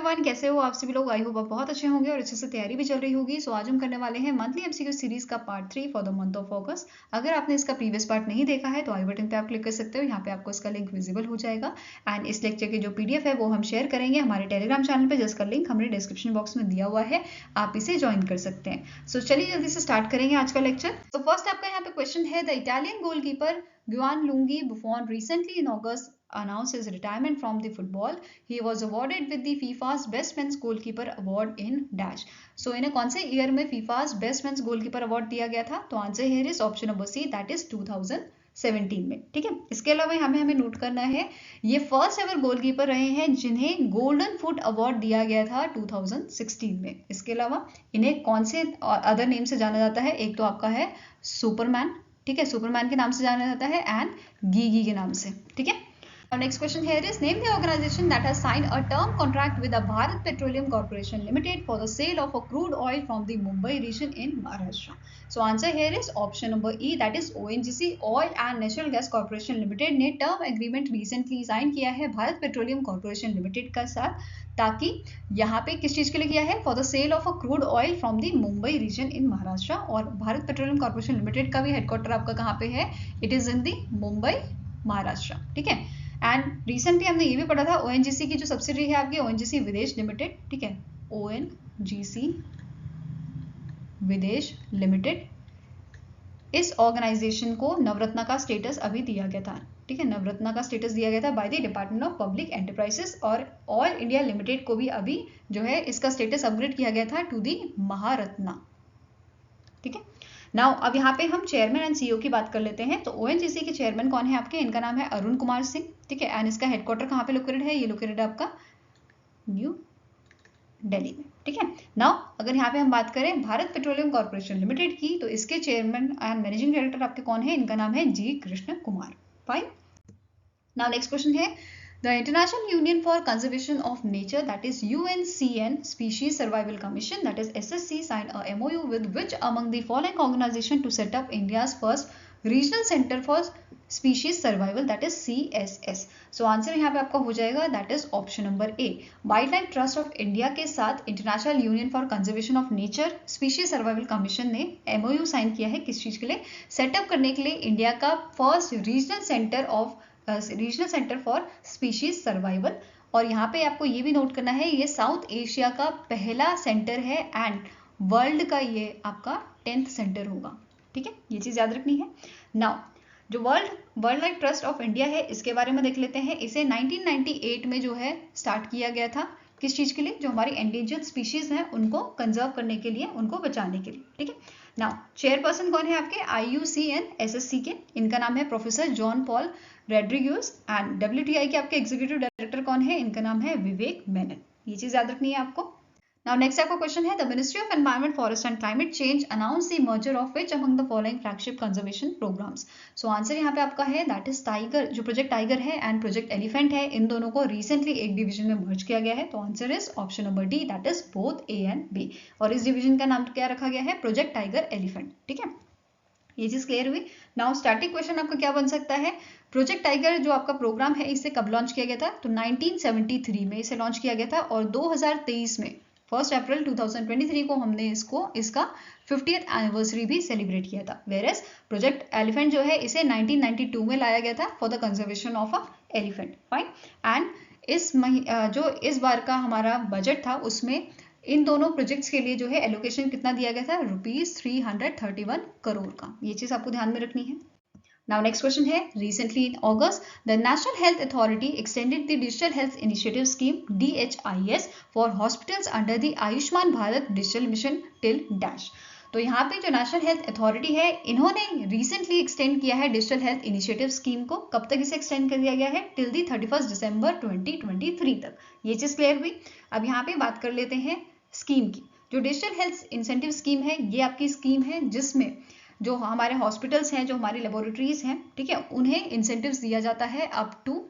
Everyone, कैसे हो आप सभी लोग? आई होप आप बहुत अच्छे होंगे और अच्छे से तैयारी भी चल रही होगी। सो आज हम करने वाले हैं मंथली एमसीक्यू सीरीज का part 3 for the month of अगस्त। अगर आपने इसका प्रीवियस पार्ट नहीं देखा है तो आई बटन पे आप क्लिक कर सकते हो, यहाँ पे आपको इसका लिंक विजिबल हो जाएगा। एंड इस लेक्चर की जो पीडीएफ है वो हम शेयर करेंगे हमारे टेलीग्राम चैनल पे, जिसका लिंक हमने डिस्क्रिप्शन बॉक्स में दिया हुआ है, आप इसे ज्वाइन कर सकते हैं। सो चलिए जल्दी से स्टार्ट करेंगे आज का लेक्चर। तो फर्स्ट आपका यहाँ पे क्वेश्चन है, the Italian goalkeeper Gianluigi Buffon recently in August announced his retirement from the football. He was awarded with the FIFA's Best Men's Goalkeeper Award in dash. So इन्हें कौन से ईयर में FIFA's Best Men's Goalkeeper Award दिया गया था? तो answer here is option number C, that is 2017 में। ठीक है, इसके अलावा हमें नोट करना है, ये फर्स्ट एवर गोलकीपर रहे हैं जिन्हें गोल्डन फुट अवार्ड दिया गया था 2016 में। इसके अलावा इन्हें कौन से अदर नेम से जाना जाता है? एक तो आपका है सुपरमैन, ठीक है, सुपरमैन के नाम से जाना जाता है, एंड गीगी के नाम से। ठीक है, और next question here is, name the organization that has signed a term contract with the Bharat Petroleum Corporation Limited for the sale of a crude oil from the Mumbai region in Maharashtra. So answer here is option number E, that is ONGC Oil and natural Gas Corporation Limited ने term agreement recently sign किया है Bharat Petroleum Corporation limited का साथ, ताकि यहाँ पे किस चीज के लिए किया है? For the sale of a crude oil from the Mumbai region in Maharashtra. और भारत पेट्रोलियम कॉर्पोरेशन लिमिटेड का भी हेडक्वार्टर आपका कहाँ पे है? It is in the Mumbai, Maharashtra. ठीक है, एंड रिसेंटली हमने ये भी पढ़ा था, ओएनजीसी की जो सब्सिडरी है आपकी ओएनजीसी विदेश लिमिटेड, ठीक है, ओएनजीसी विदेश लिमिटेड, इस ऑर्गेनाइजेशन को नवरत्न का स्टेटस अभी दिया गया था। ठीक है, नवरत्न का स्टेटस दिया गया था by the department of public enterprises, और ऑयल इंडिया लिमिटेड को भी अभी जो है इसका स्टेटस अपग्रेड किया गया था टू दी महारत्ना। ठीक है, नाउ अब यहाँ पे हम चेयरमैन एंड सीईओ की बात कर लेते हैं। तो ओएनजीसी के चेयरमैन कौन है आपके? इनका नाम है अरुण कुमार सिंह। ठीक है, एंड इसका हेडक्वार्टर कहाँ पे लोकेटेड है? ये लोकेटेड है आपका न्यू दिल्ली में। ठीक है, नाउ अगर यहाँ पे हम बात करें भारत पेट्रोलियम कॉर्पोरेशन लिमिटेड की, तो इसके चेयरमैन एंड मैनेजिंग डायरेक्टर आपके कौन है? इनका नाम है G Krishna Kumar. Fine, now next question है, The International Union for Conservation of Nature, that is UNCN Species Survival Commission, that is SSC, signed a MOU with which among the following organization to set up India's first Regional Center for Species Survival, that is CSS. So answer यहाँ पे आपका हो जाएगा, that is option number A. Wild life trust of India के साथ international union for conservation of nature species survival commission ने MOU sign किया है, किस चीज के लिए? सेटअप करने के लिए इंडिया का first regional centre for species survival. और यहाँ पे आपको ये भी नोट करना है, ये साउथ एशिया का पहला सेंटर है एंड वर्ल्ड का ये आपका 10th सेंटर होगा। ठीक है, ये चीज याद रखनी है। नाउ जो world life trust of India है, इसके बारे में देख लेते हैं। इसे 1998 में जो है स्टार्ट किया गया था, किस चीज के लिए? जो हमारी एंडेंजर्ड स्पीशीज हैं उनको कंजर्व करने के लिए, उनको बचाने के लिए। ठीक है, नाउ चेयरपर्सन कौन है आपके? IUCN SSC के, इनका नाम है professor John Paul Rodrigues, and WTI के आपके एग्जीक्यूटिव डायरेक्टर कौन है? इनका नाम है विवेक मेनन। ये चीज याद रखनी है आपको। नाउ नेक्स्ट आपका क्वेश्चन है, the Ministry of Environment Forest and Climate Change announce the merger of which among the following flagship conservation programmes. So answer यहाँ पे आपका है, दैट इज टाइगर, जो प्रोजेक्ट टाइगर है एंड प्रोजेक्ट एलिफेंट है, इन दोनों को रिसेंटली एक डिवीजन में मर्ज किया गया है। तो answer is option number D, that is both A and B. और इस डिवीजन का नाम क्या रखा गया है? Project tiger elephant. ठीक है, ये चीज क्लियर हुई। नाउ स्टैटिक क्वेश्चन आपका क्या बन सकता है? प्रोजेक्ट टाइगर जो आपका प्रोग्राम है, इसे कब लॉन्च किया गया था? तो 1973 में इसे लॉन्च किया गया था, और 2023 में 1 अप्रैल 2023 को हमने इसका 50th एनिवर्सरी भी सेलिब्रेट किया था। वेयरएज प्रोजेक्ट एलिफेंट जो है, इसे 1992 में लाया गया था for the conservation of a elephant. Fine, and जो इस बार का हमारा बजट था, उसमें इन दोनों प्रोजेक्ट्स के लिए जो है एलोकेशन कितना दिया गया था? ₹331 करोड़ का। ये चीज आपको ध्यान में रखनी है। नाउ नेक्स्ट क्वेश्चन है, recently in August the national health authority extended the digital health initiative scheme DHIS for hospitals under the Ayushman Bharat digital mission till dash. तो यहाँ पे जो नेशनल हेल्थ अथॉरिटी है, इन्होंने रिसेंटली एक्सटेंड किया है डिजिटल हेल्थ इनिशिएटिव स्कीम को। कब तक इसे एक्सटेंड कर दिया गया है? टिल दी 31 दिसंबर 2023 तक। ये चीज क्लियर हुई। अब यहाँ पे बात कर लेते हैं स्कीम की। जो डिजिटल हेल्थ इंसेंटिव स्कीम है, ये आपकी स्कीम है जिसमें जो हमारे हॉस्पिटल्स हैं, जो हमारी लेबोरेटरीज हैं, ठीक है, उन्हें इंसेंटिव्स दिया जाता है अप टू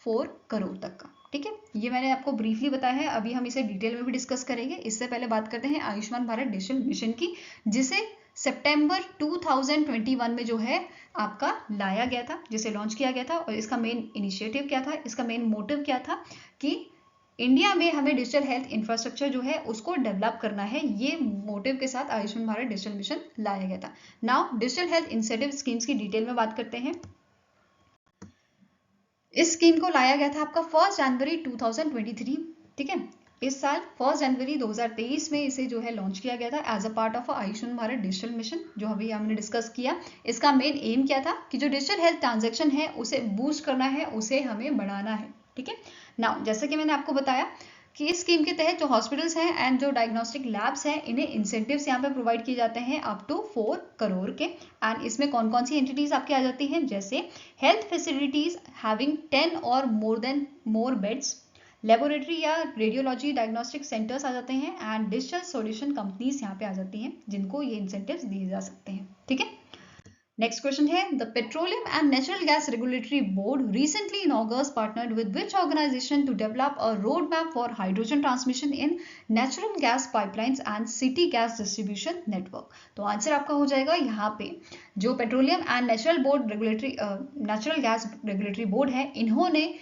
4 करोड़ तक का। ठीक है, ये मैंने आपको ब्रीफली बताया है, अभी हम इसे डिटेल में भी डिस्कस करेंगे। इससे पहले बात करते हैं आयुष्मान भारत डिजिटल मिशन की, जिसे सितंबर 2021 में जो है आपका लाया गया था, जिसे लॉन्च किया गया था। और इसका मेन इनिशिएटिव क्या था? इसका मेन मोटिव क्या था? कि इंडिया में हमें डिजिटल हेल्थ इंफ्रास्ट्रक्चर जो है उसको डेवलप करना है, ये मोटिव के साथ आयुष्मान भारत डिजिटल मिशन लाया गया था। Now digital health incentive schemes की डिटेल में बात करते हैं। इस स्कीम को लाया गया था आपका 1 जनवरी 2023, ठीक है। इस साल 1 जनवरी 2023 में इसे जो है लॉन्च किया गया था as a part of Ayushman Bharat digital mission, जो अभी हमने डिस्कस किया। इसका मेन एम क्या था कि जो डिजिटल हेल्थ ट्रांजेक्शन है उसे बूस्ट करना है, उसे हमें बढ़ाना है, ठीक है। नाउ जैसे कि मैंने आपको बताया कि इस स्कीम के तहत जो हॉस्पिटल्स हैं एंड जो डायग्नोस्टिक लैब्स हैं, इन्हें इंसेंटिव्स यहाँ पे प्रोवाइड किए जाते हैं अप टू 4 करोड़ के। एंड इसमें कौन कौन सी एंटिटीज आपकी आ जाती हैं, जैसे हेल्थ फैसिलिटीज हैविंग 10 और मोर बेड्स, लेबोरेटरी या रेडियोलॉजी डायग्नोस्टिक सेंटर्स आ जाते हैं, एंड डिजिटल सॉल्यूशन कंपनीज यहाँ पे आ जाती हैं जिनको ये इंसेंटिव्स दिए जा सकते हैं, ठीक है। नेक्स्ट क्वेश्चन है, the petroleum and natural gas regulatory board recently in August partnered with which organization to develop a road map for hydrogen transmission in natural gas pipelines and city gas distribution network. तो answer आपका हो जाएगा यहाँ पे जो petroleum and natural gas regulatory board है, इन्होंने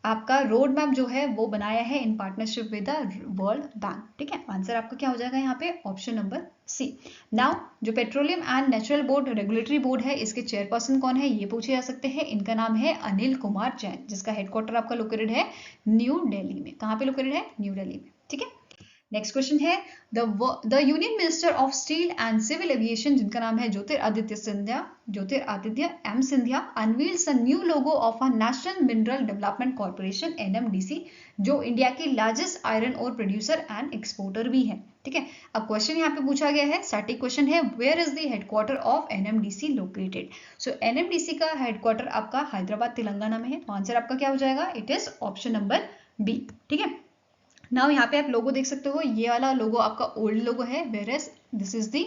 आपका रोड मैप जो है वो बनाया है in partnership with the world bank, ठीक है। आंसर आपका क्या हो जाएगा यहाँ पे ऑप्शन नंबर सी। नाउ जो petroleum and natural board regulatory board है, इसके चेयरपर्सन कौन है ये पूछे जा सकते हैं। इनका नाम है अनिल कुमार जैन, जिसका हेडक्वार्टर आपका लोकेटेड है न्यू दिल्ली में। कहाँ पे लोकेटेड है, न्यू दिल्ली में, ठीक है। नेक्स्ट क्वेश्चन है, the union minister of steel and civil aviation, जिनका नाम है Jyotiraditya M Scindia, unveils a new logo of a national mineral development corporation NMDC, जो इंडिया की largest iron ore producer and exporter भी है, ठीक है। अब क्वेश्चन यहाँ पे पूछा गया है, स्टैटिक क्वेश्चन है, where is the headquarter of NMDC located. So NMDC का हेडक्वार्टर आपका हैदराबाद तेलंगाना में है। तो आंसर आपका क्या हो जाएगा, it is option number B, ठीक है। नाउ यहाँ पे आप लोगो देख सकते हो, ये वाला लोगो आपका ओल्ड लोगो है, whereas this is the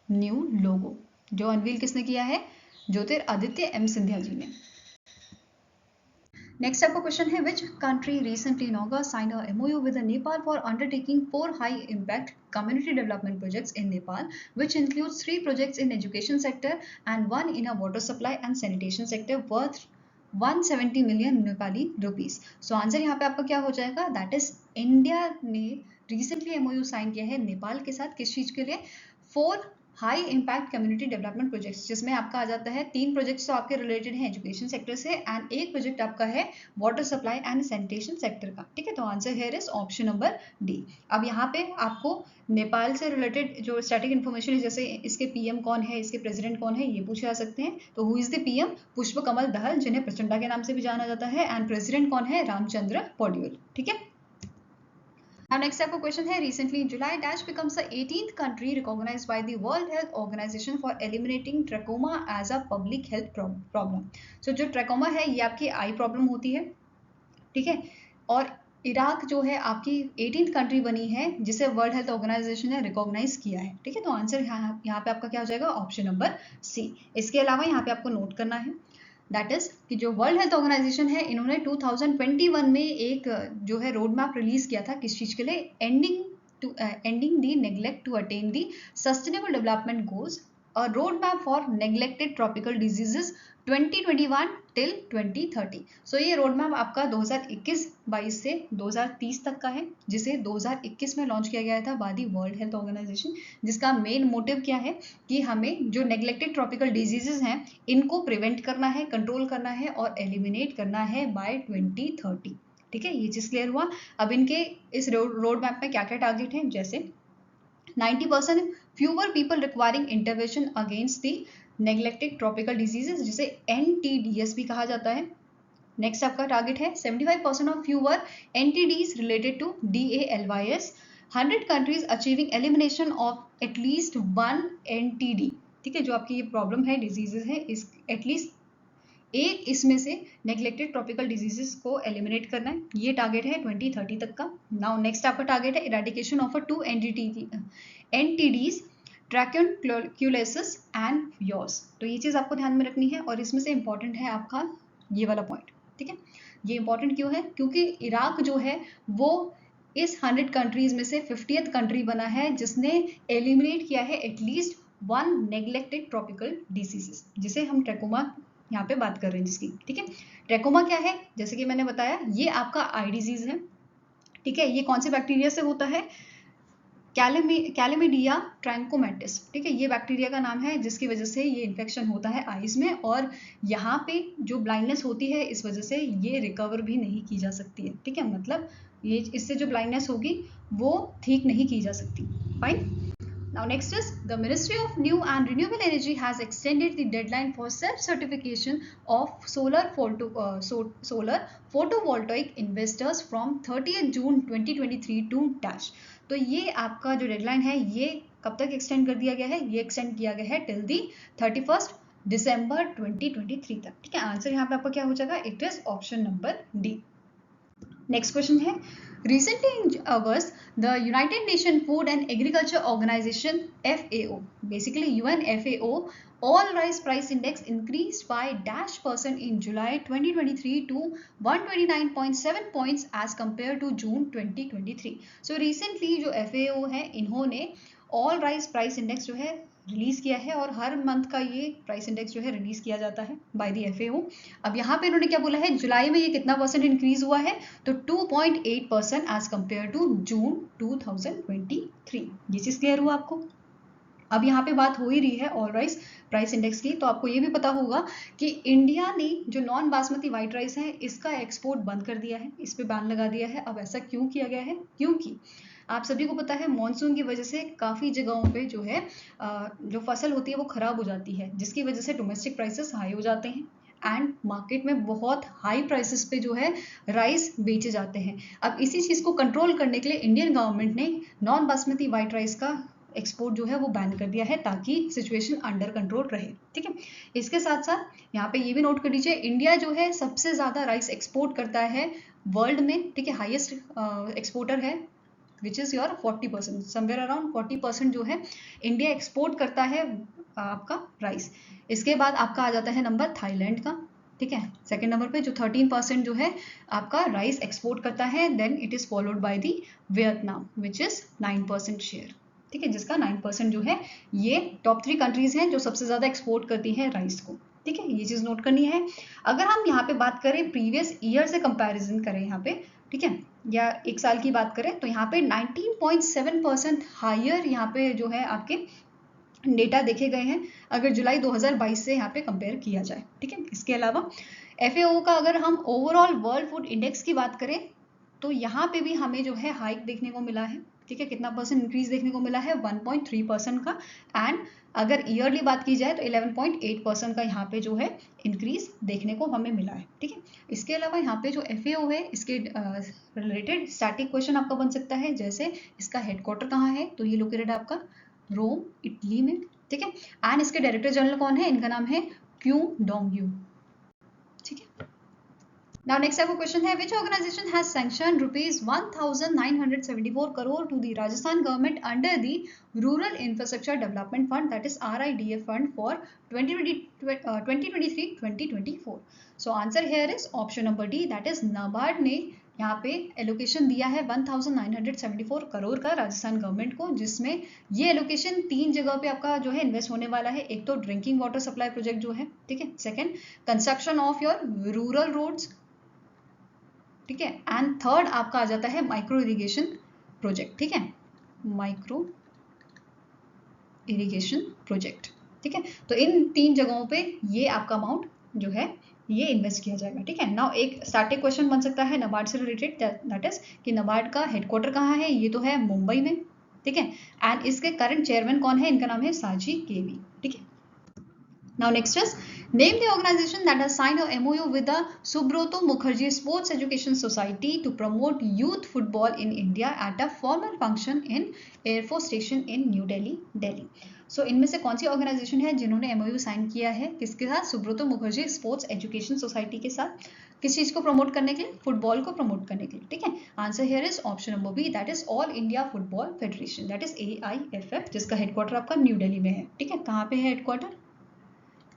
new logo, जो अनवील किसने किया है, ज्योतिरादित्य एम सिंधिया जी ने। नेक्स्ट आपका क्वेश्चन है, which country recently in August signed a MOU with Nepal for undertaking 4 high impact community development projects in Nepal, which includes 3 projects in education sector and 1 in a water supply and sanitation sector worth 170 million Nepali rupees. So answer यहाँ पे आपका क्या हो जाएगा, that is India ने recently MOU sign किया है नेपाल के साथ, किस चीज के लिए, 4 high impact community development projects, जिसमें आपका आ जाता है 3 प्रोजेक्ट्स तो आपके रिलेटेड हैं एजुकेशन सेक्टर से, एंड एक प्रोजेक्ट आपका है water supply and sanitation sector का, ठीक है। तो answer here is option number D. अब यहाँ पे आपको नेपाल से रिलेटेड जो स्टैटिक इन्फॉर्मेशन है, जैसे इसके पीएम कौन है, इसके प्रेसिडेंट कौन है, ये पूछे जा सकते हैं। तो हु इज द पीएम, पुष्प कमल दहल, जिन्हें प्रचंडा के नाम से भी जाना जाता है, एंड प्रेसिडेंट कौन है, रामचंद्र पौड्योल, ठीक है। Now next आपका क्वेश्चन है, recently in July Dash becomes the 18th country recognized by the World Health Organization for eliminating trachoma as a public health problem. So जो ट्रैकोमा है ये आपकी आई प्रॉब्लम होती है, ठीक है। और इराक जो है आपकी 18th कंट्री बनी है जिसे वर्ल्ड हेल्थ ऑर्गेनाइजेशन ने रिकॉग्नाइज किया है, ठीक है। तो आंसर यहाँ पे आपका क्या हो जाएगा, ऑप्शन नंबर सी। इसके अलावा यहाँ पे आपको नोट करना है दैट इज कि जो वर्ल्ड हेल्थ ऑर्गेनाइजेशन है, इन्होंने 2021 में एक जो है रोड मैप रिलीज किया था, किस चीज के लिए, ending the neglect to attain the sustainable development goals, a roadmap for neglected tropical diseases 2021 till 2030। सो ये रोड मैप आपका 2021-22 से 2030 तक का है, जिसे 2021 में लॉन्च किया गया था by the world health organization, जिसका मेन मोटिव क्या है कि हमें जो नेग्लेक्टेड ट्रॉपिकल डिजीजेज हैं इनको प्रिवेंट करना है, कंट्रोल करना है और एलिमिनेट करना है बाय 2030, ठीक है। ये चीज क्लियर हुआ। अब इनके इस रोड मैप में क्या क्या टारगेट है, जैसे 90% fewer people requiring intervention against the neglected tropical diseases, जिसे NTDs भी कहा जाता है। नेक्स्ट आपका टारगेट है 75% of fewer NTDs related to DALYS, 100 countries achieving elimination of at least one NTD, ठीक है। जो आपकी ये प्रॉब्लम है, डिजीजेस है, इस एटलीस्ट एक इसमें से नेग्लेक्टेड ट्रॉपिकल डिजीजेस को एलिमिनेट करना है, ये टारगेट है 2030 तक का। नाउ नेक्स्ट आपका टारगेट है इरेडिकेशन ऑफ 2 NTDs, ट्रैक्यूलेसिस एंड योस। तो ये चीज आपको ध्यान में रखनी है, और इसमें से इंपॉर्टेंट है आपका ये वाला पॉइंट, ठीक है। ये इंपॉर्टेंट क्यों है, क्योंकि इराक जो है वो इस 100 कंट्रीज में से 50th कंट्री बना है जिसने एलिमिनेट किया है एटलीस्ट 1 नेग्लेक्टेड ट्रॉपिकल डिजीजेस, जिसे हम ट्रैकोमा यहाँ पे बात कर रहे हैं जिसकी, ठीक है। ट्रैकोमा क्या है, जैसे कि मैंने बताया, ये आपका आई डिजीज है, ठीक है, ये कौन से बैक्टीरिया से होता है? कैलेमिडिया ट्रैंकोमैटिस, ठीक है, ये बैक्टीरिया का नाम है जिसकी वजह से ये इन्फेक्शन होता है आईज में, और यहाँ पे जो ब्लाइंडनेस होती है इस वजह से ये रिकवर भी नहीं की जा सकती है। ठीक है, मतलब ये इससे जो ब्लाइंडनेस होगी वो ठीक नहीं की जा सकती। Fine. Now next is the Ministry of New and Renewable Energy has extended the deadline for self-certification of solar photovoltaic investors from 30th June 2023 to dash। तो ये आपका जो डेडलाइन है ये कब तक एक्सटेंड कर दिया गया है? ये एक्सटेंड किया गया है टिल दी 31st दिसंबर 2023 तक। ठीक है, आंसर यहाँ पे आपका क्या हो जाएगा? It is option number D. Next question है, recently in August, the United Nations Food and Agriculture Organization FAO, basically UNFAO, all rice price index increased by -% in July 2023 to 129.7 points as compared to June 2023. So recently जो FAO है इन्होंने all rice price index जो है release किया है, और हर month का ये प्राइस इंडेक्स जो है रिलीज किया जाता है बाय द एफएओ। अब यहाँ पे इन्होंने क्या बोला है, जुलाई में ये कितना परसेंट इंक्रीज हुआ है? तो 2.8% एज कंपेयर टू जून 2023। ये चीज क्लियर हुआ आपको? अब यहाँ पे बात हो ही रही है ऑल राइस प्राइस इंडेक्स की, तो आपको ये भी पता होगा कि इंडिया ने जो नॉन बासमती व्हाइट राइस है इसका एक्सपोर्ट बंद कर दिया है, इस पे बैन लगा दिया है। अब ऐसा क्यों किया गया है? क्योंकि आप सभी को पता है मॉनसून की वजह से काफ़ी जगहों पे जो है जो फसल होती है वो खराब हो जाती है, जिसकी वजह से डोमेस्टिक प्राइसेस हाई हो जाते हैं एंड मार्केट में बहुत हाई प्राइसेस पे जो है राइस बेचे जाते हैं। अब इसी चीज़ को कंट्रोल करने के लिए इंडियन गवर्नमेंट ने नॉन बासमती व्हाइट राइस का एक्सपोर्ट जो है वो बैन कर दिया है ताकि सिचुएशन अंडर कंट्रोल रहे। ठीक है, इसके साथ साथ यहाँ पे ये भी नोट कर लीजिए, इंडिया जो है सबसे ज़्यादा राइस एक्सपोर्ट करता है वर्ल्ड में। ठीक है, हाईएस्ट एक्सपोर्टर है which is your 40%, somewhere around 40% जो है इंडिया एक्सपोर्ट करता है आपका राइस। इसके बाद आपका आ जाता है नंबर थाईलैंड का। ठीक है, सेकेंड नंबर पे जो 13% जो है आपका राइस एक्सपोर्ट करता है, then it is followed by the Vietnam which is 9% share. ठीक है, जिसका 9% जो है, ये टॉप 3 कंट्रीज हैं जो सबसे ज़्यादा एक्सपोर्ट करती हैं राइस को। ठीक है, ये चीज़ नोट करनी है। अगर हम यहाँ पे बात करें प्रीवियस ईयर से कंपैरिजन करें यहाँ पे, ठीक है, या एक साल की बात करें, तो यहाँ पे 19.7% हायर यहाँ पे जो है आपके डेटा देखे गए हैं अगर जुलाई 2022 से यहाँ पे कंपेयर किया जाए। ठीक है, इसके अलावा FAO का अगर हम ओवरऑल वर्ल्ड फूड इंडेक्स की बात करें तो यहाँ पे भी हमें जो है हाइक देखने को मिला है। ठीक है, कितना परसेंट इंक्रीज देखने को मिला है? 1.3% का। एंड अगर ईयरली बात की जाए तो 11.8% का यहाँ पे जो है इंक्रीज देखने को हमें मिला है। ठीक है, इसके अलावा यहाँ पे जो FAO है इसके रिलेटेड स्टैटिक क्वेश्चन आपका बन सकता है, जैसे इसका हेडक्वार्टर कहाँ है? तो ये लोकेटेड है आपका रोम, इटली में। ठीक है, एंड इसके डायरेक्टर जनरल कौन है? इनका नाम है क्यू डोंगयू। ठीक है, now next आपका क्वेश्चन है, which organization has sanctioned rupees 1974 crore to the Rajasthan government under the Rural Infrastructure Development Fund, that is RIDF fund for 2023-2024? So answer here is option number D, that is NABARD ने यहाँ पे allocation दिया है 1974 करोड़ का Rajasthan government को, जिसमें ये allocation 3 जगह पे आपका जो है इन्वेस्ट होने वाला है। एक तो ड्रिंकिंग वाटर सप्लाई प्रोजेक्ट जो है, ठीक है, second construction of your rural roads, ठीक है, एंड थर्ड आपका आ जाता है माइक्रो इरिगेशन प्रोजेक्ट। ठीक है, माइक्रो इरिगेशन प्रोजेक्ट। ठीक है, तो इन 3 जगहों पे ये आपका अमाउंट जो है ये इन्वेस्ट किया जाएगा। ठीक है, नाउ एक स्टार्टिंग क्वेश्चन बन सकता है नबार्ड से रिलेटेड, दैट इज कि नबार्ड का हेडक्वार्टर कहाँ है? ये तो है मुंबई में। ठीक है, एंड इसके करंट चेयरमैन कौन है? इनका नाम है साजी केवी। ठीक है, now next is name the organization that has signed a MOU with the Subroto Mukherjee Sports Education Society to promote youth football in India at a formal function in Air Force Station in New Delhi, Delhi. So इनमें से कौन सी organization है जिन्होंने MOU sign किया है? किसके साथ? Subroto Mukherjee sports education society के साथ। किस चीज को प्रमोट करने के लिए? फुटबॉल को प्रमोट करने के लिए। ठीक है, answer here is option number B, that is All India Football Federation, that is AIFF, जिसका हेडक्वार्टर आपका न्यू दिल्ली में है। ठीक है, कहाँ पे है हेडक्वार्टर?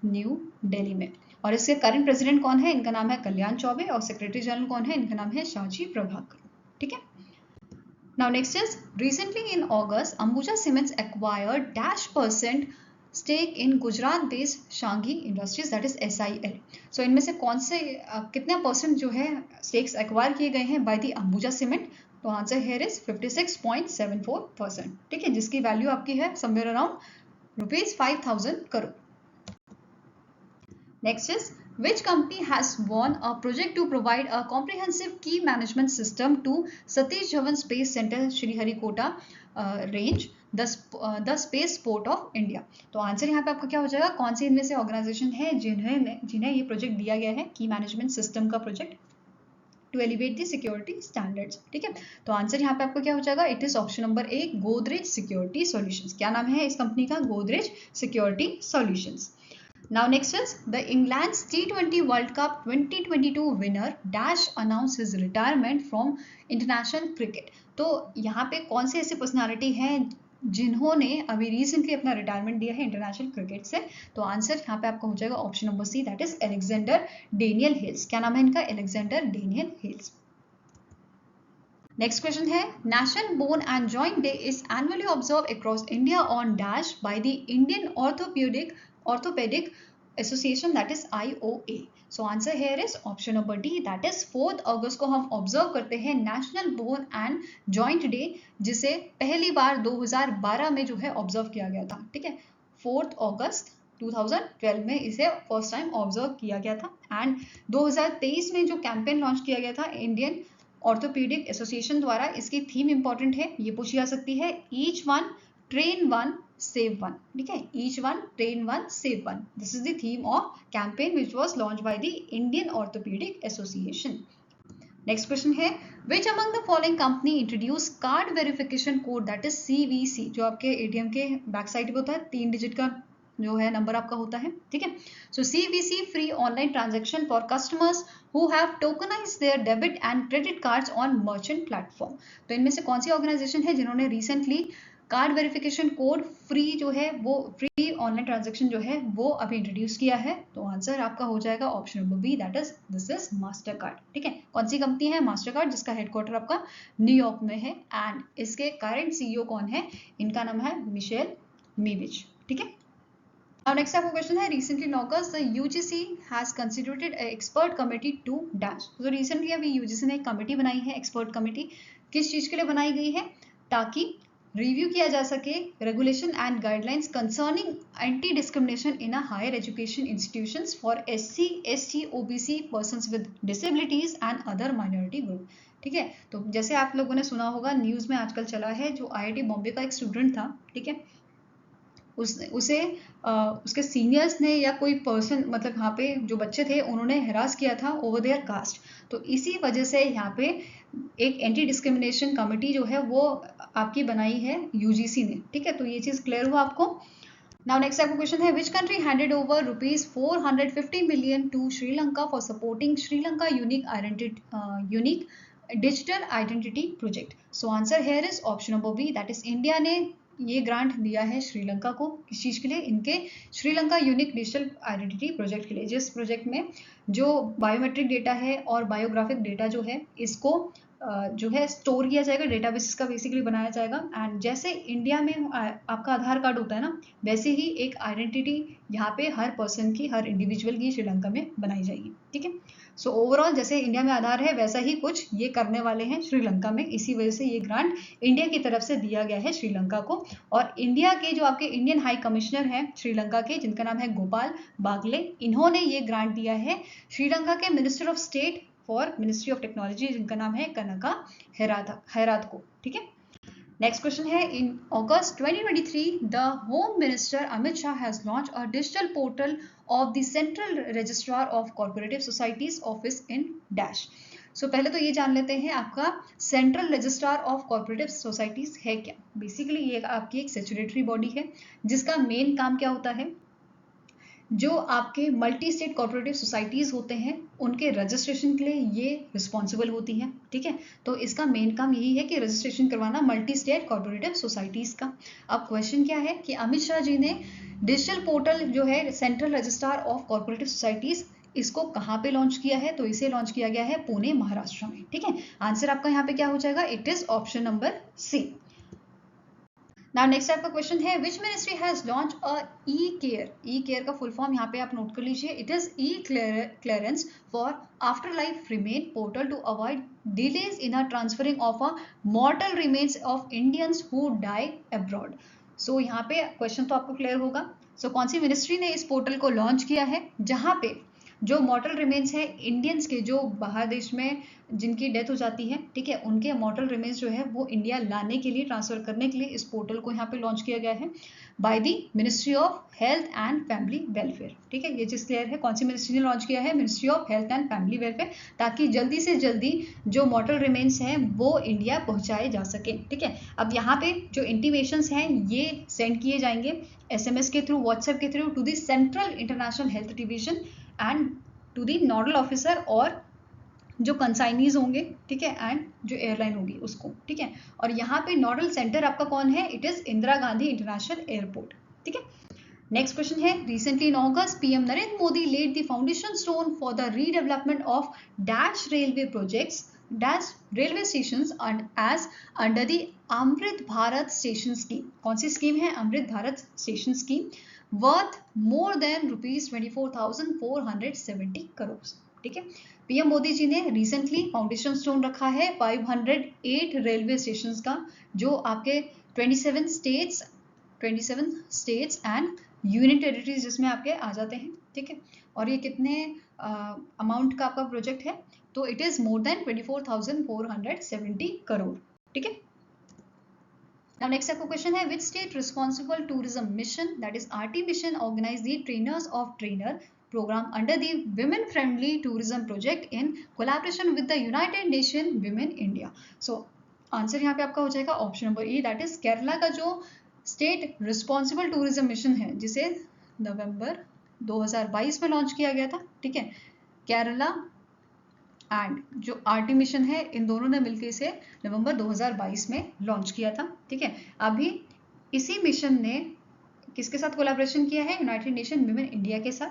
न्यू दिल्ली में। और इसके करंट प्रेसिडेंट कौन है? इनका नाम है कल्याण चौबे, और सेक्रेटरी जनरल कौन है? इनका नाम है शाजी प्रभाकर। ठीक है, now next is recently in August Ambuja Cements acquired -% stake in Gujarat based Shanghai Industries, that is SIL. So इनमें से कौन से कितने परसेंट जो है स्टेक्स एक्वायर किए गए हैं बाय द अंबुजा सीमेंट? तो आंसर हेयर इज 56.74%, ठीक है, जिसकी वैल्यू आपकी है somewhere around ₹5,000 crore. Next is which company has won a project to provide a comprehensive key management system to Satish Dhawan Space Center, Sriharikota range, the space port of India। तो answer यहाँ पे आपका क्या हो जाएगा, कौन सी इनमें से ऑर्गेनाइजेशन है जिन्हें ये प्रोजेक्ट दिया गया है, की मैनेजमेंट सिस्टम का project to elevate the security standards, ठीक है। तो आंसर यहाँ पे आपका क्या हो जाएगा, it is option number A, Godrej security solutions. क्या नाम है इस कंपनी का, Godrej security solutions. Now next is the England's T20 World Cup 2022 winner Dash announced his retirement from international cricket। तो यहाँ पे कौन से ऐसे पर्सनालिटी हैं जिन्होंने अभी रिसेंटली अपना रिटायरमेंट दिया है इंटरनेशनल क्रिकेट से। तो आंसर यहाँ पे आपका हो जाएगा option number C, that is Alexander Daniel Hills. क्या नाम है इनका, Alexander Daniel Hills. Next question है, national bone and joint day is annually observe across India on dash by the Indian orthopaedic association, that is IOA। So answer here is option number D, that is 4 अगस्त को हम observe करते हैं national bone and joint day, जिसे पहली बार 2012 में जो है ऑब्जर्व किया गया था, ठीक है। 4 अगस्त 2012 में इसे फर्स्ट टाइम ऑब्जर्व किया गया था। एंड 2023 में जो कैंपेन लॉन्च किया गया था इंडियन ऑर्थोपेडिक एसोसिएशन द्वारा, इसकी थीम इंपॉर्टेंट है, ये पूछी जा सकती है, each one train one save one, ठीक है, each one train one save one. This is the theme of campaign which was launch by the Indian orthopaedic association. Next question है, which among the following company introduce card verification code, that is CVC, जो आपके ATM के back side पे होता है, 3 digit का जो है नंबर आपका होता है, ठीक है। So CVC free online transaction for customers who have tokenized their debit and credit cards on merchant platform. तो इनमें से कौन सी ऑर्गेनाइजेशन है जिन्होंने recently card verification code free जो है वो फ्री ऑनलाइन ट्रांजैक्शन जो है वो अभी इंट्रोड्यूस किया है। तो आंसर आपका हो जाएगा option number B, that is this is Mastercard, ठीक है। कौन सी कंपनी है, मास्टर कार्ड, जिसका हेडक्वार्टर आपका न्यूयॉर्क में है। एंड इसके करंट CEO कौन है, इनका नाम है मिशेल मीविच, ठीक है। Now next आपका क्वेश्चन है, recently in August the UGC has constituted an expert committee to dash। तो रिसेंटली अभी UGC ने एक कमेटी बनाई है, एक्सपर्ट कमेटी, किस चीज के लिए बनाई गई है, ताकि रिव्यू किया जा सके regulation and guidelines concerning anti discrimination in a higher education institutions for SC, ST, OBC persons with disabilities and other minority group, ठीक है। तो जैसे आप लोगों ने सुना होगा, न्यूज में आजकल चला है, जो IIT बॉम्बे का एक स्टूडेंट था, ठीक है, उसके सीनियर्स ने या कोई पर्सन, मतलब यहाँ पे जो बच्चे थे उन्होंने हरास किया था ओवर देयर कास्ट। तो इसी वजह से यहाँ पे एक एंटी डिस्क्रिमिनेशन कमेटी जो है वो आपकी बनाई है UGC ने, ठीक है। तो ये चीज क्लियर हुआ आपको। नाउ नेक्स्ट आपका क्वेश्चन है, which country handed over ₹450 million to Sri Lanka for supporting Sri Lanka unique digital identity project. So answer here is option number B, that is India ने ये ग्रांट दिया है श्रीलंका को, किस चीज के लिए, इनके Sri Lanka unique digital identity project के लिए, जिस प्रोजेक्ट में जो बायोमेट्रिक डेटा है और बायोग्राफिक डेटा जो है इसको जो है स्टोर किया जाएगा, डेटाबेस का बेसिकली बनाया जाएगा। एंड जैसे इंडिया में आपका आधार कार्ड होता है ना, वैसे ही एक आइडेंटिटी यहाँ पे हर पर्सन की, हर इंडिविजुअल की श्रीलंका में बनाई जाएगी, ठीक है। सो ओवरऑल जैसे इंडिया में आधार है वैसा ही कुछ ये करने वाले हैं श्रीलंका में, इसी वजह से ये ग्रांट इंडिया की तरफ से दिया गया है श्रीलंका को। और इंडिया के जो आपके इंडियन हाई कमिश्नर हैं श्रीलंका के, जिनका नाम है गोपाल बागले, इन्होंने ये ग्रांट दिया है श्रीलंका के minister of state for ministry of technology, जिनका नाम है कनका हैरात को, ठीक है। नेक्स्ट क्वेश्चन है, in August 2023 the home minister Amit Shah has launch a digital portal of the central registrar of corporative societies office in dash. सो पहले तो ये जान लेते हैं आपका central registrar of corporative societies है क्या। बेसिकली ये आपकी एक स्टैट्यूटरी बॉडी है जिसका मेन काम क्या होता है, जो आपके मल्टी स्टेट कॉर्पोरेटिव सोसाइटीज होते हैं उनके रजिस्ट्रेशन के लिए ये रिस्पॉन्सिबल होती हैं, ठीक है। तो इसका मेन काम यही है कि रजिस्ट्रेशन करवाना मल्टी स्टेट कॉर्पोरेटिव सोसाइटीज का। अब क्वेश्चन क्या है कि अमित शाह जी ने डिजिटल पोर्टल जो है central registrar of corporative societies, इसको कहाँ पे लॉन्च किया है, तो इसे लॉन्च किया गया है पुणे महाराष्ट्र में, ठीक है। आंसर आपका यहाँ पे क्या हो जाएगा, it is option number C. Now next आपका क्वेश्चन है which ministry has launch a e care. E care का फुल फॉर्म यहाँ पे आप नोट कर लीजिए, it is e clearance for after life remain portal to avoid delays in a transferring of a mortal remains of Indians who die abroad. So यहाँ पे question तो आपको क्लियर होगा। सो कौन सी मिनिस्ट्री ने इस पोर्टल को लॉन्च किया है जहाँ पे जो मॉर्टल रिमेन्स है इंडियंस के, जो बाहर देश में जिनकी डेथ हो जाती है, ठीक है, उनके मॉर्टल रिमेन्स जो है वो इंडिया लाने के लिए, ट्रांसफर करने के लिए इस पोर्टल को यहाँ पे लॉन्च किया गया है by the Ministry of health and family welfare. ठीक है, ये चीज क्लियर है। कौन सी मिनिस्ट्री ने लॉन्च किया है? Ministry of health and family welfare, ताकि जल्दी से जल्दी जो मॉर्टल रिमेन्स हैं वो इंडिया पहुंचाए जा सके। ठीक है, अब यहाँ पे जो इंटीमेशंस हैं ये सेंड किए जाएंगे SMS के थ्रू, व्हाट्सएप के through to the central international health division and to the nodal officer और जो कंसाइनीज होंगे, ठीक है, एंड जो एयरलाइन होगी उसको। ठीक है, और यहाँ पे नोडल सेंटर आपका कौन है? It is Indira Gandhi international airport. ठीक है, नेक्स्ट क्वेश्चन है recently in August PM Narendra Modi laid the foundation stone for the redevelopment of dash railway projects dash railway stations as under the Amrit Bharat station scheme. कौन सी scheme है? Amrit Bharat station scheme worth more than ₹24,470 crore. ठीक है, PM Modi ji ने recently foundation stone रखा है 508 railway stations का, जो आपके 27 स्टेट्स एंड यूनियन टेरिटरीज जिसमें आपके आ जाते हैं। ठीक है, और ये कितने अमाउंट का आपका प्रोजेक्ट है? तो it is more than 24,470 crore. ठीक है, now next आपका क्वेश्चन है, which state responsible tourism mission, that is RT mission, organize the trainers of trainer program under the women friendly tourism project in collaboration with the United Nations Women India। so answer यहाँ पे आपका हो जाएगा option number E, that is Kerala का जो state responsible tourism mission है जिसे नवंबर 2022 में लॉन्च किया गया था। ठीक है, केरला एंड जो RT मिशन है, इन दोनों ने मिलकर इसे नवंबर 2022 में लॉन्च किया था। ठीक है, अभी इसी मिशन ने किसके साथ कोलैबोरेशन किया है? यूनाइटेड नेशन वुमेन इंडिया के साथ।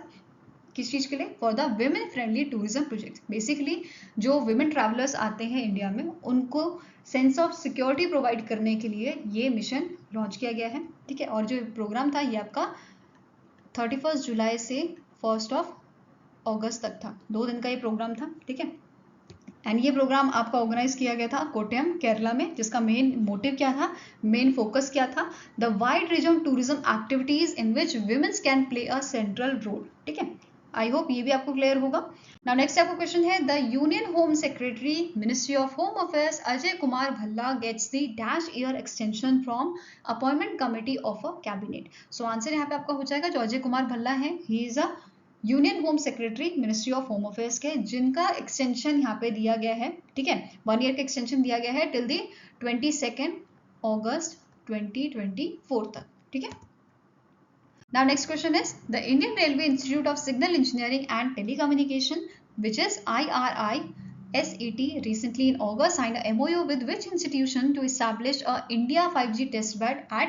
किस चीज के लिए? For the women friendly tourism project. Basically जो वुमेन ट्रैवलर्स आते हैं इंडिया में उनको सेंस ऑफ सिक्योरिटी प्रोवाइड करने के लिए ये मिशन लॉन्च किया गया है। ठीक है, और जो प्रोग्राम था ये आपका 31 जुलाई से 1 अगस्त तक था, 2 दिन का ये प्रोग्राम था। ठीक है, एंड ये प्रोग्राम आपका ऑर्गेनाइज किया गया था कोट्टयम केरला में, जिसका मेन मोटिव क्या था, मेन फोकस क्या था? The wide range of tourism activities in which womens can play a central role. ठीक है, आई होप ये भी आपको क्लियर होगा। नाउ नेक्स्ट आपका क्वेश्चन है, the union home secretary ministry of home affairs Ajay Kumar Bhalla gets the dash year extension from appointment committee of a cabinet. So answer यहाँ पे आपका हो जाएगा, जो अजय कुमार भल्ला है he is a union home secretary ministry of home affairs के, जिनका extension यहाँ पे दिया गया है। ठीक है, 1 ईयर का एक्सटेंशन दिया गया है टिल द 22 अगस्त 2024 तक। ठीक है, now next question is the Indian Railway Institute of Signal Engineering and Telecommunication, which is IRISET, recently in August signed a MOU with which institution to establish a India 5G test bed at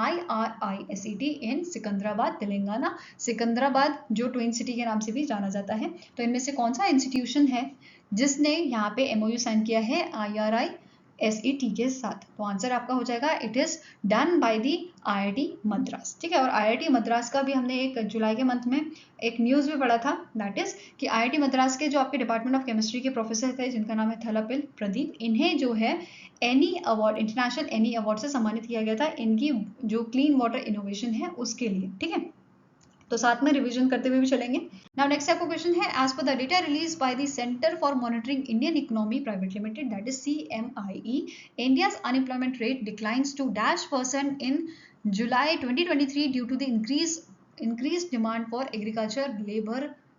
IRISET in Secunderabad Telangana. Secunderabad जो twin city के नाम से भी जाना जाता है, तो इनमें से कौन सा इंस्टीट्यूशन है जिसने यहाँ पे MOU साइन किया है IRISET के साथ? तो आंसर आपका हो जाएगा, it is done by the IIT Madras. ठीक है, और IIT मद्रास का भी हमने एक जुलाई के मंथ में एक न्यूज भी पढ़ा था, दैट इज कि IIT मद्रास के जो आपके डिपार्टमेंट ऑफ केमिस्ट्री के प्रोफेसर थे जिनका नाम है थलापिल प्रदीप, इन्हें जो है any award, international any award से सम्मानित किया गया था इनकी जो क्लीन वाटर इनोवेशन है उसके लिए। ठीक है, तो साथ में रिवीजन करते हुए भी चलेंगे। नाउ नेक्स्ट आपका क्वेश्चन है, as per the data release by the centre for monitoring Indian economy private limited, that is CMIE, India's unemployment rate declines to -% in July 2023 due to the increase demand for agriculture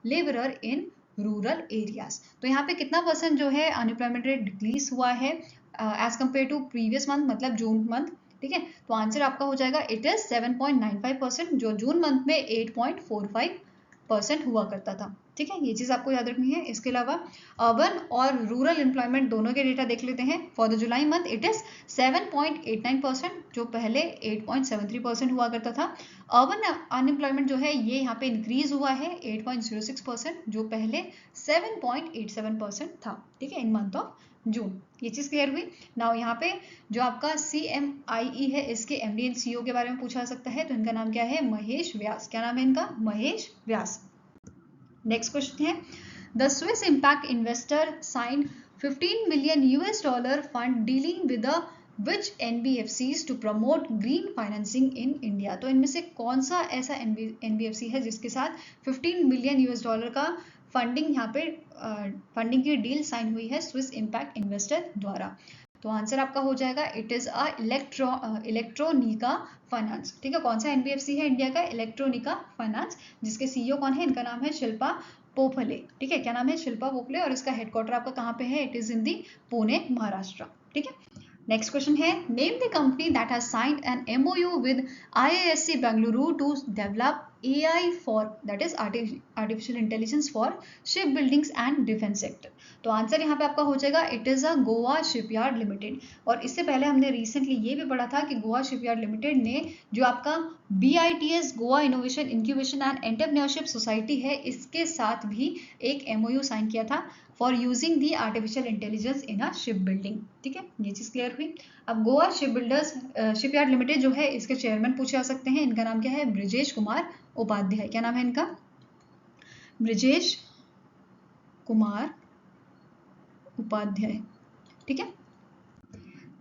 labourer in rural areas. तो यहाँ पे कितना percent जो है unemployment rate decrease हुआ है as compare to previous month, मतलब June month. ठीक है, तो आंसर आपका हो जाएगा, इट इज 7.95%, जो जून मंथ में 8.45% हुआ करता था। ठीक ठीक है, ये चीज आपको याद रखनी है। इसके अलावा अर्बन और रूरल एम्प्लॉयमेंट दोनों के डेटा देख लेते हैं। For the July month it is 7.89%, जो पहले 8.73% हुआ करता था। अर्बन अनएम्प्लॉयमेंट जो है ये यहाँ पे इंक्रीज हुआ है 8.06%, जो पहले 7.87% था। ठीक है, इन मंथ ऑफ जून। ये चीज क्लियर हुई। नाउ यहाँ पे जो आपका CMIE है, इसके MD एंड CEO के बारे में पूछा सकता है, तो इनका नाम क्या है? महेश व्यास। क्या नाम है इनका? महेश व्यास। नेक्स्ट क्वेश्चन है, the Swiss impact investor sign $15 million fund dealing with which NBFCs to promote green financing in India। तो इनमें से कौन सा ऐसा NBFC है जिसके साथ $15 million का फंडिंग यहाँ पे फंडिंग की डील साइन हुई है स्विस इम्पैक्ट इन्वेस्टर द्वारा? तो आंसर आपका हो जाएगा इट इज अ इलेक्ट्रोनिका फाइनेंस। ठीक है, कौन सा NBFC है इंडिया का? इलेक्ट्रोनिका फाइनेंस, जिसके CEO कौन है? इनका नाम है शिल्पा पोफले। ठीक है, क्या नाम है? शिल्पा पोफले, और इसका हेडक्वार्टर आपका कहाँ पे है? It is in the Pune, Maharashtra. ठीक है, नेक्स्ट क्वेश्चन है, name the company that has signed an MOU विद IISc Bengaluru to develop AI for, that is artificial intelligence for ship buildings and defence sector. तो आंसर यहाँ पे आपका हो जाएगा it is a Goa shipyard limited. और इससे पहले हमने रिसेंटली ये भी पढ़ा था कि गोवा शिपयार्ड लिमिटेड ने जो आपका BITS Goa innovation incubation and entrepreneurship society है, इसके साथ भी एक MOU साइन किया था for using the artificial intelligence in a ship building. ठीक है, ये चीज क्लियर हुई। अब गोवा शिपयार्ड लिमिटेड जो है, इसके चेयरमैन पूछे जा सकते हैं। इनका नाम क्या है? ब्रिजेश कुमार उपाध्याय। क्या नाम है इनका? ब्रिजेश कुमार उपाध्याय। ठीक है,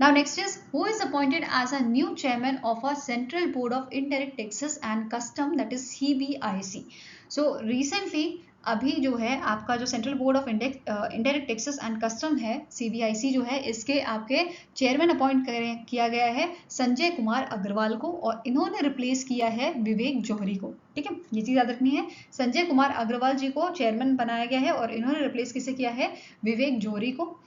now next is who is appointed as a new chairman of a central board of indirect taxes and custom, that is CBIC। so recently अभी जो है आपका जो central board of indirect taxes and custom है, CBIC जो है, इसके आपके चेयरमैन अपॉइंट किया गया है संजय कुमार अग्रवाल को, और इन्होंने रिप्लेस किया है विवेक जौहरी को। ठीक है, ये चीज याद रखनी है। संजय कुमार अग्रवाल जी को चेयरमैन बनाया गया है और इन्होंने रिप्लेस किसे किया है? विवेक जौहरी को।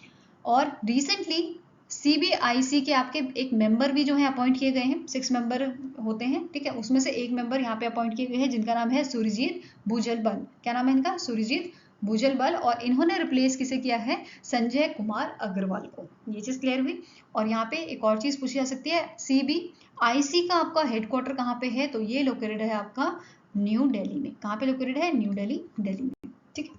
और रिसेंटली CBIC के आपके एक मेंबर भी जो है अपॉइंट किए गए हैं। 6 मेंबर होते हैं। ठीक है, उसमें से एक मेंबर यहाँ पे अपॉइंट किए गए हैं जिनका नाम है सुरजीत भुजबल। क्या नाम है इनका? सुरजीत भुजबल, और इन्होंने रिप्लेस किसे किया है? संजय कुमार अग्रवाल को। ये चीज क्लियर हुई। और यहाँ पे एक और चीज पूछी जा सकती है, CBIC का आपका हेडक्वार्टर कहाँ पे है? तो ये लोकेटेड है आपका न्यू दिल्ली में। कहाँ पे लोकेटेड है? न्यू दिल्ली, दिल्ली में। ठीक है,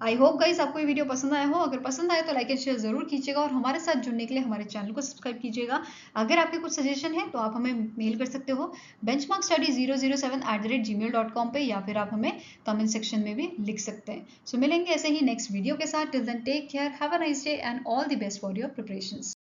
आई होप गाइस आपको ये वीडियो पसंद आया हो। अगर पसंद आए तो लाइक एंड शेयर जरूर कीजिएगा, और हमारे साथ जुड़ने के लिए हमारे चैनल को सब्सक्राइब कीजिएगा। अगर आपके कुछ सजेशन है तो आप हमें मेल कर सकते हो benchmarkstudy007@gmail.com पे, या फिर आप हमें कमेंट सेक्शन में भी लिख सकते हैं। सो मिलेंगे ऐसे ही नेक्स्ट वीडियो के साथ। Till then take care, have a nice day and all the best for your preparations.